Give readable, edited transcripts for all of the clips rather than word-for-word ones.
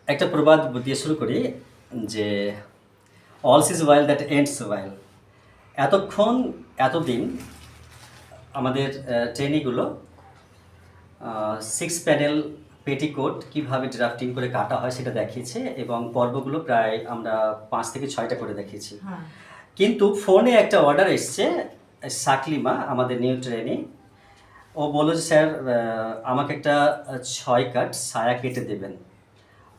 একটা প্রবাদ দিয়ে শুরু করি যে অলস ইজ ওয়াইল দ্যাট এন্ডস ওয়াইল। এতক্ষণ এতদিন আমাদের ট্রেনিগুলো 6 প্যানেল পেটিকোট কীভাবে ড্রাফটিং করে কাটা হয় সেটা দেখিয়েছে এবং পর্বগুলো প্রায় আমরা 5 থেকে 6টা করে দেখিয়েছি। কিন্তু ফোনে একটা অর্ডার এসছে, সাকলিমা আমাদের নিউ ট্রেনি, ও বলল যে স্যার আমাকে একটা 6 কাট সায়া কেটে দেবেন।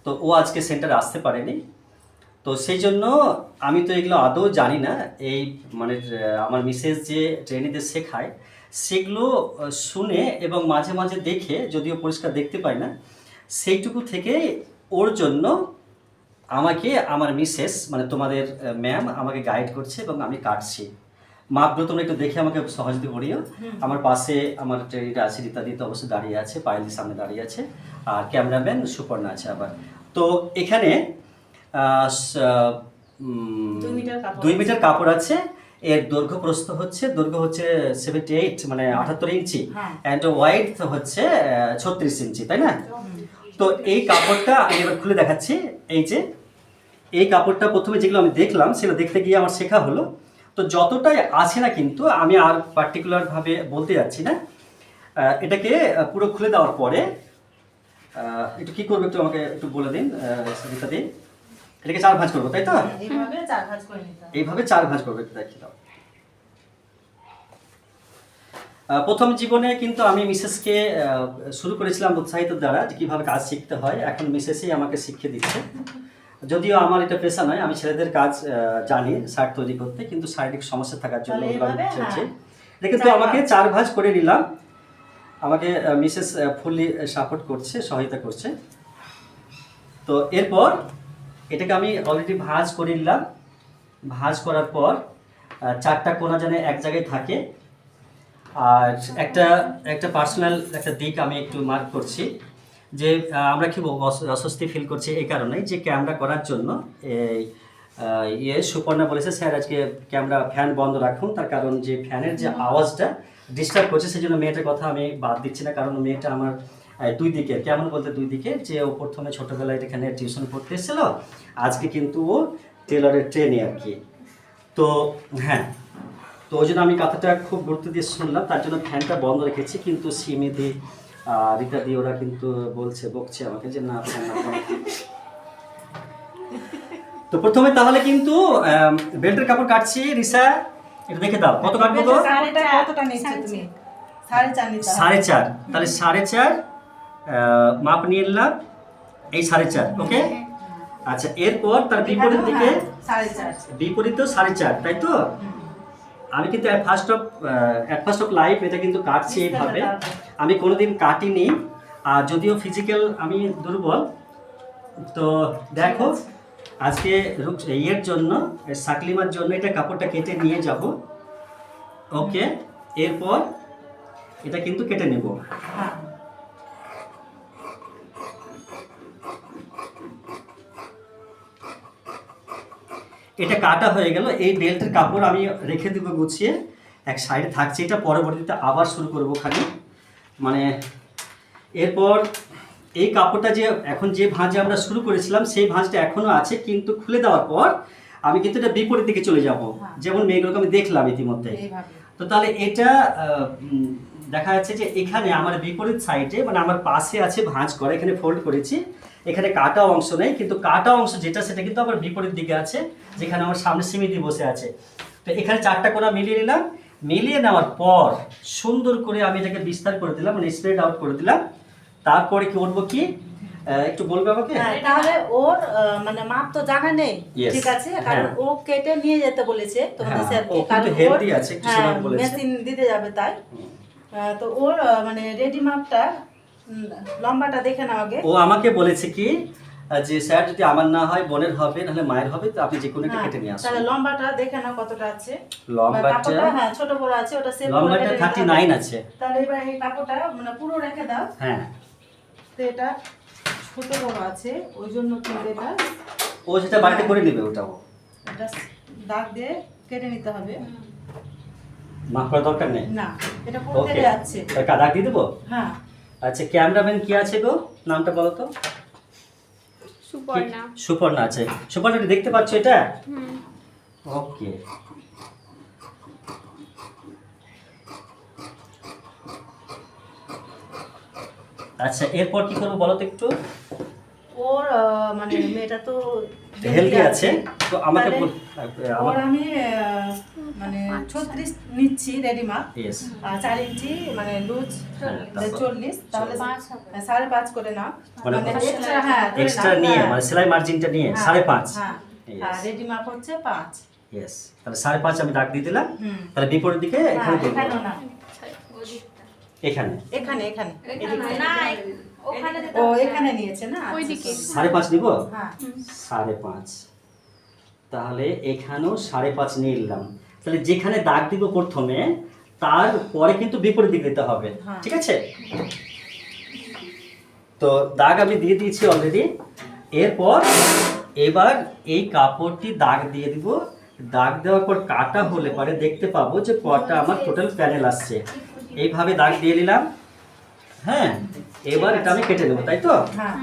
তো ও আজকে সেন্টারে আসতে পারেনি, তো সেই জন্য আমি তো এগুলো আদৌ জানি না। এই মানে আমার মিসেস যে ট্রেনিদের শেখায় সেগুলো শুনে এবং মাঝে মাঝে দেখে, যদিও পরিষ্কার দেখতে পাই না, সেইটুকু থেকে ওর জন্য আমাকে আমার মিসেস মানে তোমাদের ম্যাম আমাকে গাইড করছে এবং আমি কাটছি। মাপগুলো তোমরা একটু দেখে আমাকে সহজে করিও। আমার পাশে আমার ট্রেনিটা আছে, রীতাদি তো অবশ্যই দাঁড়িয়ে আছে, পায়েলের সামনে দাঁড়িয়ে আছে, আর ক্যামেরাম্যান সুপর্ণা আছে আবার। তো এখানে 2 মিটার কাপড় আছে। এর দৈর্ঘ্য প্রস্থ হচ্ছে, দৈর্ঘ্য হচ্ছে 78 মানে 78 ইঞ্চি, অ্যান্ড ওয়াইড হচ্ছে 36 ইঞ্চি, তাই না? তো এই কাপড়টা আমি এবার খুলে দেখাচ্ছি। এই যে এই কাপড়টা প্রথমে যেগুলো আমি দেখলাম সেগুলো দেখতে গিয়ে আমার শেখা হলো। তো যতটাই আছে না, কিন্তু আমি আর পার্টিকুলারভাবে বলতে যাচ্ছি না। এটাকে পুরো খুলে দেওয়ার পরে একটু কী করবে একটু আমাকে একটু বলে দিন সবিতা দিন। এটাকে 4 ভাঁজ করবো, তাই তো? এইভাবে 4 ভাঁজ করে নিতে হবে। এইভাবে 4 ভাঁজ করবো, একটু দেখিয়ে দাও। প্রথম জীবনে কিন্তু আমি মিসেসকে শুরু করেছিলাম উৎসাহিত দ্বারা যে কীভাবে কাজ শিখতে হয়। এখন মিসেসই আমাকে শিখিয়ে দিচ্ছে। যদিও আমার এটা পেশা নয়, আমি ছেলেদের কাজ জানি শার্ট তৈরি করতে, কিন্তু শারীরিক সমস্যা থাকার জন্য কিন্তু আমাকে 4 ভাঁজ করে নিলাম। আমাকে মিসেস ফুললি সাপোর্ট করছে, সহায়তা করছে। তো এরপর এটাকে আমি অলরেডি ভাঁজ করে নিলাম। ভাঁজ করার পর 4টা কোণা যেন এক জায়গায় থাকে। আর একটা পার্সোনাল একটা দিক আমি একটু মার্ক করছি যে আমরা কি অস্বস্তি ফিল করছি এই কারণেই যে ক্যামেরা করার জন্য সুপর্ণা বলেছে স্যার আজকে ক্যামেরা ফ্যান বন্ধ রাখুন, তার কারণ যে ফ্যানের যে আওয়াজটা ডিস্টার্ব করছে, সেই জন্য মেয়েটার কথা আমি বাদ দিচ্ছি না। কারণ মেয়েটা আমার 2 দিকের, কেমন বলতে 2 দিকের, যে ও প্রথমে ছোটোবেলায় এখানে টিউশন পড়তে এসেছিল, আজকে কিন্তু ও টেলরের ট্রেনে আর কি। তো হ্যাঁ, তো ওই জন্য আমি কথাটা খুব গুরুত্ব দিয়ে শুনলাম, তার জন্য ফ্যানটা বন্ধ রেখেছি। কিন্তু সিমিদি রীতাদি ওরা কিন্তু বকছে আমাকে যে না ফ্যান না। তো প্রথমে তাহলে কিন্তু বেল্টের কাপড় কাটছি। রিসা এটা দেখে দাও কত কাটবো তো? কতটা নিচ্ছ তুমি? 4.5 নিতে হবে। 4.5, তাহলে 4.5 মাপ নিয়ে নিলাম, এই 4.5। ওকে, আচ্ছা। এরপর তার বিপরীত দিকে 4.5, বিপরীতেও 4.5, তাই তো? আমি কিন্তু অ্যাট ফার্স্ট অফ লাইফ এটা কিন্তু কাটছি এইভাবে। আমি কোনোদিন কাটিনি, আর যদিও ফিজিক্যাল আমি দুর্বল। তো দেখো আজকে ইয়ের জন্য, সাকলিমার জন্য এটা কাপড়টা কেটে নিয়ে যাব। ওকে, এরপর এটা কিন্তু কেটে নেব। এটা কাটা হয়ে গেল। এই বেল্টের কাপড় আমি রেখে দেবো গুছিয়ে, এক সাইডে থাকছে। এটা পরবর্তীতে আবার শুরু করবো খালি মানে। এরপর এই কাপড়টা যে এখন যে ভাঁজে আমরা শুরু করেছিলাম সেই ভাঁজটা এখনও আছে, কিন্তু খুলে দেওয়ার পর আমি কিন্তু এটা বিপরীত দিকে চলে যাব, যেমন মেয়েগুলোকে আমি দেখলাম ইতিমধ্যে। তো তাহলে এটা দেখা যাচ্ছে যে এখানে আমার বিপরীত সাইডে মানে আমার পাশে আছে ভাঁজ করা, এখানে ফোল্ড করেছি, এখানে কাটা অংশ নেই, কিন্তু কাটা অংশ যেটা সেটা কিন্তু আবার বিপরীত দিকে আছে, যেখানে আমার সামনে সিমিতি বসে আছে। তো এখানে 4টা কোণা মিলিয়ে নিলাম। মিলিয়ে নেওয়ার পর সুন্দর করে আমি এটাকে বিস্তার করে দিলাম, মানে স্প্রেড আউট করে দিলাম। তারপরে কি করবো কি একটু বলবে আমাকে? তাহলে ওর মানে মাপ তো জানা নেই, ঠিক আছে, কারণ ও কেটে নিয়ে যেতে বলেছে তোমাদের স্যারকে, কারণ হেলদি আছে একটু সময় বলেছে মেশিন দিতে যাবে তাই। তো ওর মানে রেডি মাপটা লম্বাটা দেখে নাও আগে। ও আমাকে বলেছে কি যে স্যার যদি আমার না হয় বোনের হবে নাহলে মায়ের হবে, তো আপনি যে কোনো একটা কেটে নিয়ে আসুন। তাহলে লম্বাটা দেখে নাও কতটা আছে। লম্বাটা হ্যাঁ ছোট বড় আছে, ওটা সেভ করে লম্বাটা 39 আছে। তাহলে এবার এই কাপড়টা মানে পুরো রেখে দাও। হ্যাঁ, তো এটা ছোট বড় আছে ওই জন্য কিন্তু এটা ও যেটা বাড়িতে করে নেবে ওটাও এটা দাগ দিয়ে কেটে নিতে হবে। মাপ করার দরকার নেই না, এটা পুরো কেটে যাচ্ছে। এটা দাগ দিয়ে দেবো। হ্যাঁ, আচ্ছা, ক্যামেরাম্যান কি আছে গো, নামটা বলো তো? সুপর্ণা। সুপর্ণা আছে। সুপর্ণা দেখতে পাচ্ছ এটা? হুম। ওকে। আচ্ছা, এরপর কি করবো বলো তো একটু? ওর মানে মেয়েটা তো হেলদি আছে, তো আমাকে ওর আমি মানে 36 নিচ্ছি রেডিমার্ক, ইয়েস 4 ইঞ্চি মানে লুজ 40, তাহলে 5.5 করে নাও, মানে মানে এক্সট্রা, হ্যাঁ এক্সট্রা নিয়ে মানে সেলাই মার্জিনটা নিয়ে 5.5। হ্যাঁ, আর রেডিমার্ক হচ্ছে 5। ইয়েস, তাহলে 5.5 আমি দাগ দিয়ে দিলাম। তাহলে বিপরীত দিকে এখানে দেব, এখানে না, এখানে এখানে এখানে না, ওখানে ও এখানে নিয়েছে না, ওইদিকে 5.5 নিব। হ্যাঁ 5.5, তাহলে এখানেও 5.5 নিয়ে নিলাম। তাহলে যেখানে দাগ দিব প্রথমে, তারপরে কিন্তু বিপরীত দিকে দিতে হবে, ঠিক আছে? তো দাগ আমি দিয়ে দিয়েছি অলরেডি। এরপর এবার এই কাপড়টি দাগ দিয়ে দিব। দাগ দেওয়ার পর কাটা হলে পরে দেখতে পাবো যে কটা আমার টোটাল প্যানেল আসছে। এইভাবে দাগ দিয়ে নিলাম। হ্যাঁ, এবার এটা আমি কেটে নেব, তাই তো? হ্যাঁ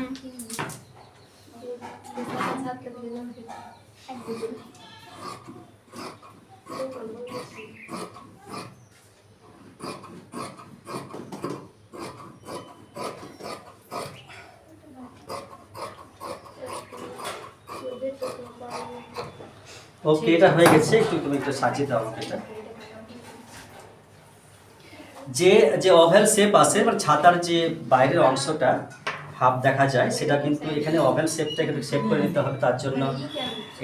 ওকে, এটা হয়ে গেছে। তুমি একটু সাজিয়ে দাও আমাকে এটা। যে যে ওভাল শেপ আছে, মানে ছাতার যে বাইরের অংশটা হাফ দেখা যায়, সেটা কিন্তু এখানে ওভাল শেপটা একটু শেপ করে নিতে হবে। তার জন্য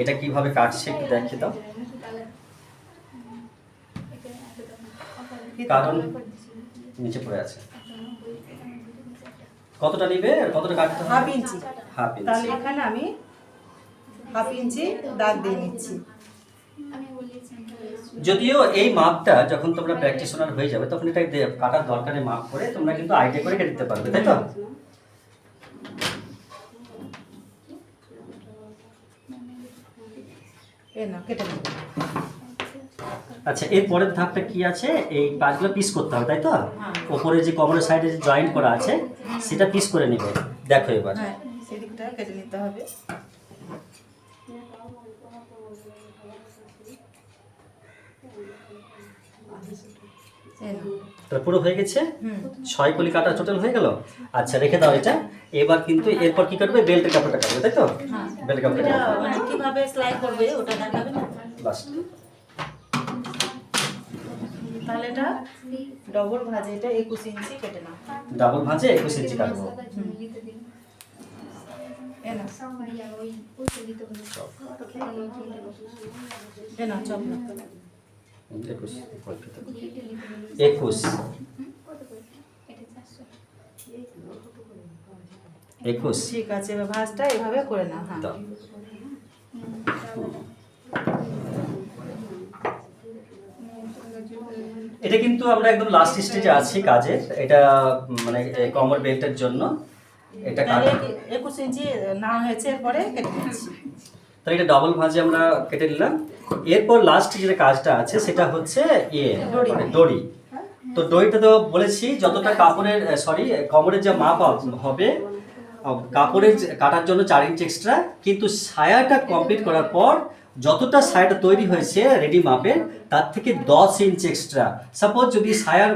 এটা কিভাবে কাটছে একটু দেখিয়ে দাও। কারণ নিচে পড়ে আছে। কতটা নিবে আর কতটা কাটতে হবে? 1/2 ইঞ্চি। 1/2 ইঞ্চি। তাহলে এখানে আমি 1/2 ইঞ্চি দাগ দিয়ে নিচ্ছি। যদিও এই মাপটা যখন তোমরা প্র্যাকটিশনার হয়ে যাবে, তখন এটা কাটার দরকারে মাপ করে তোমরা কিন্তু আইডিয়া করে কেটে দিতে পারবে, তাই তো? এই না কেটে নেব। আচ্ছা, এর পরের ধাপটা কি আছে? এই পার্টগুলো পিস করতে হবে, তাই তো? উপরে যে কমরের সাইডে যে জয়েন্ট করা আছে, সেটা পিস করে নেবে। দেখো এবার। হ্যাঁ, সেদিকটা কেটে নিতে হবে। তো পুরো হয়ে গেছে। 6 কলি কাটা টোটাল হয়ে গেল। আচ্ছা, রেখে দাও এটা। এবার কিন্তু এরপর কি করবে? বেল্টের কাপড়টা কাটবে, তাই তো? বেল্টের কাপড়টা এটা মানে কিভাবে সেলাই করবে ওটা দেখাবে না? বাস। তাহলে এটা ডবল ভাঁজে, এটা 21 ইঞ্চি কেটে নাও। ডাবল ভাঁজে 21 ইঞ্চি কাটবো। এই না, এই না চপ না। 21 ঠিক আছে, এবার ভাঁজটা এভাবে করে নাও। হ্যাঁ দাও। এটা কিন্তু আমরা একদম লাস্ট স্টেজে আছি কাজের। এটা মানে কমর বেল্টের জন্য এটা তাহলে কাট। 21 ইঞ্চি না হয়েছে, এরপরে কেটে নিচ্ছি। তো এটা ডাবল ভাঁজে আমরা কেটে নিলাম। এরপর লাস্ট যে কাজটা আছে সেটা হচ্ছে মানে দড়ি। তো দড়িটা তো বলেছি যতটা কাপড়ের কমরের যে মাপ হবে, কাপড়ের কাটার জন্য 4 ইঞ্চি এক্সট্রা, কিন্তু সায়াটা কমপ্লিট করার পর যতটা সায়াটা তৈরি হয়েছে রেডি মাপের, তার থেকে 10 ইঞ্চি এক্সট্রা। সাপোজ যদি সায়ার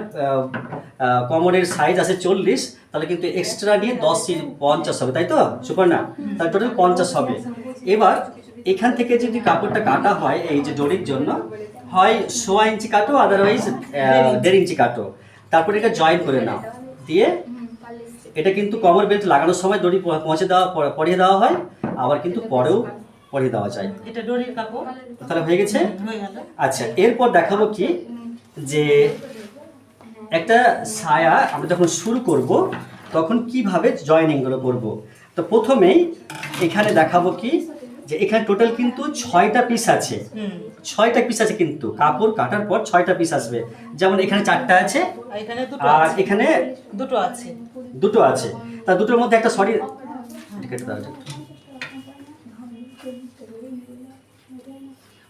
কমরের সাইজ আছে 40, তাহলে কিন্তু এক্সট্রা নিয়ে 10 50 হবে, তাই তো সুপর্ণা? তাহলে টোটাল 50 হবে। এবার এখান থেকে যদি কাপড়টা কাটা হয় এই যে দড়ির জন্য, হয় 1.5 ইঞ্চি কাটো, আদারওয়াইজ 1.5 ইঞ্চি কাটো। তারপরে এটা জয়েন করে নাও, দিয়ে এটা কিন্তু কমর বেল্ট লাগানোর সময় দড়ি পরিয়ে দেওয়া হয়, আবার কিন্তু পরেও পরিয়ে দেওয়া যায়। এটা দড়ির কাপড়। তাহলে হয়ে গেছে। হয়ে গেল। আচ্ছা, এরপর দেখাবো কি যে একটা সায়া আমরা যখন শুরু করব তখন কিভাবে জয়েনিংগুলো করব। তো প্রথমেই এখানে দেখাবো কি যে এখানে টোটাল কিন্তু 6টা পিস আছে। 6টা পিস আছে, কিন্তু কাপড় কাটার পর 6টা পিস আসবে। যেমন এখানে 4টা আছে, এখানে দুটো আর আছে, এখানে দুটো আছে, দুটো আছে। তা দুটোর মধ্যে একটা কেটে দাও এটা।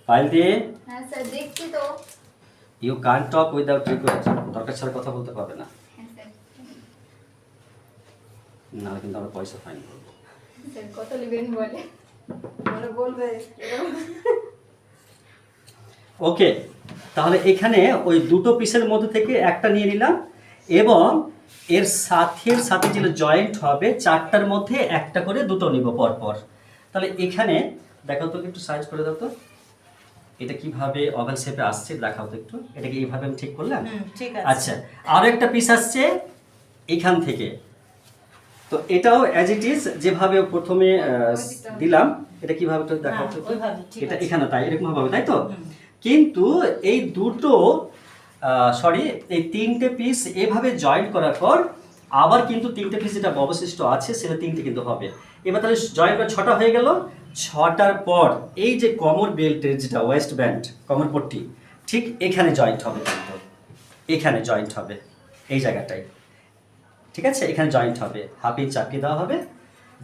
ফাইল দিয়ে। হ্যাঁ স্যার, দেখছি তো। You can't talk without request. দরকার ছাড়া কথা বলতে পারবে না, হ্যাঁ স্যার। নাহলে কিন্তু আমরা পয়সা ফাইন করবো। স্যার কত নেবেন বলে মানে বলবে ওকে, তাহলে এখানে ওই দুটো পিসের মধ্যে থেকে একটা নিয়ে নিলাম এবং এর সাথে যেগুলো জয়েন্ট হবে 4টার মধ্যে একটা করে দুটো নিব পরপর। তাহলে এখানে দেখাও তো, একটু সাইজ করে দাও তো, এটা কিভাবে ওভাল শেপে আসছে দেখাও তো একটু। এটাকে এইভাবে আমি ঠিক করলাম। ঠিক আছে। আচ্ছা, আরো একটা পিস আসছে এখান থেকে। তো এটাও অ্যাজ ইট ইজ যেভাবে প্রথমে দিলাম, এটা কিভাবে তো দেখাও তো একটু। ওইভাবে, ঠিক এটা আছে। এখানে তাই এরকম হবে, তাই তো? কিন্তু এই দুটো এই 3টে পিস এভাবে জয়েন্ট করার পর আবার কিন্তু 3টে পিস যেটা অবশিষ্ট আছে সেটা 3টে কিন্তু হবে। এবার তাহলে জয়েন্ট করে 6টা হয়ে গেল। 6টার পর এই যে কোমর বেল্টের যেটা ওয়েস্ট ব্যান্ড, কোমর পট্টি, ঠিক এখানে জয়েন্ট হবে, কিন্তু এখানে জয়েন্ট হবে এই জায়গাটায়, ঠিক আছে? এখানে জয়েন্ট হবে, হাফ ইঞ্চ চাপিয়ে দেওয়া হবে,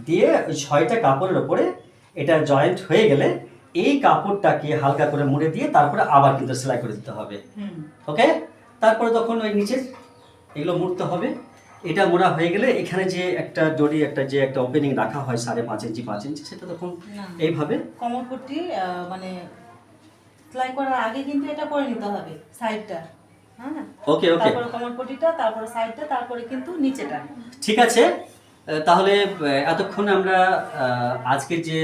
দিয়ে ওই 6টা কাপড়ের ওপরে এটা জয়েন্ট হয়ে গেলে এই কাপড়টাকে হালকা করে মুড়ে দিয়ে তারপরে আবার কিন্তু সেলাই করে দিতে হবে। ওকে, তারপরে তখন ওই নিচে এগুলো মুড়তে হবে। এটা মোড়া হয়ে গেলে এখানে যে একটা জড়ি যে একটা ওপেনিং রাখা হয় 5.5 ইঞ্চি 5 ইঞ্চি, সেটা তখন এইভাবে কোমরপট্টি মানে সেলাই করার আগে কিন্তু এটা করে নিতে হবে সাইডটা, হ্যাঁ। ওকে ওকে, তারপরে কোমরপট্টিটা, তারপরে সাইডটা, তারপরে কিন্তু নিচেটা। ঠিক আছে। তাহলে এতক্ষণ আমরা আজকে যে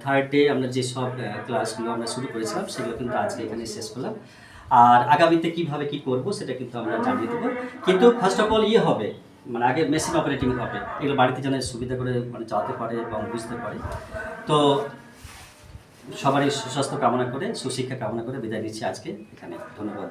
থার্ড ডে আমরা যে সব ক্লাসগুলো আমরা শুরু করেছিলাম সেগুলো কিন্তু আজকে এখানে শেষ করলাম। আর আগামীতে কিভাবে কি করব সেটা কিন্তু আমরা জানিয়ে দেবো। কিন্তু ফার্স্ট অফ অল হবে, মানে আগে মেশিন অপারেটিং হবে, এগুলো বাড়িতে যেন সুবিধা করে মানে চালাতে পারে এবং বুঝতে পারে। তো সবারই সুস্বাস্থ্য কামনা করে, সুশিক্ষা কামনা করে বিদায় নিচ্ছি আজকে এখানে। ধন্যবাদ।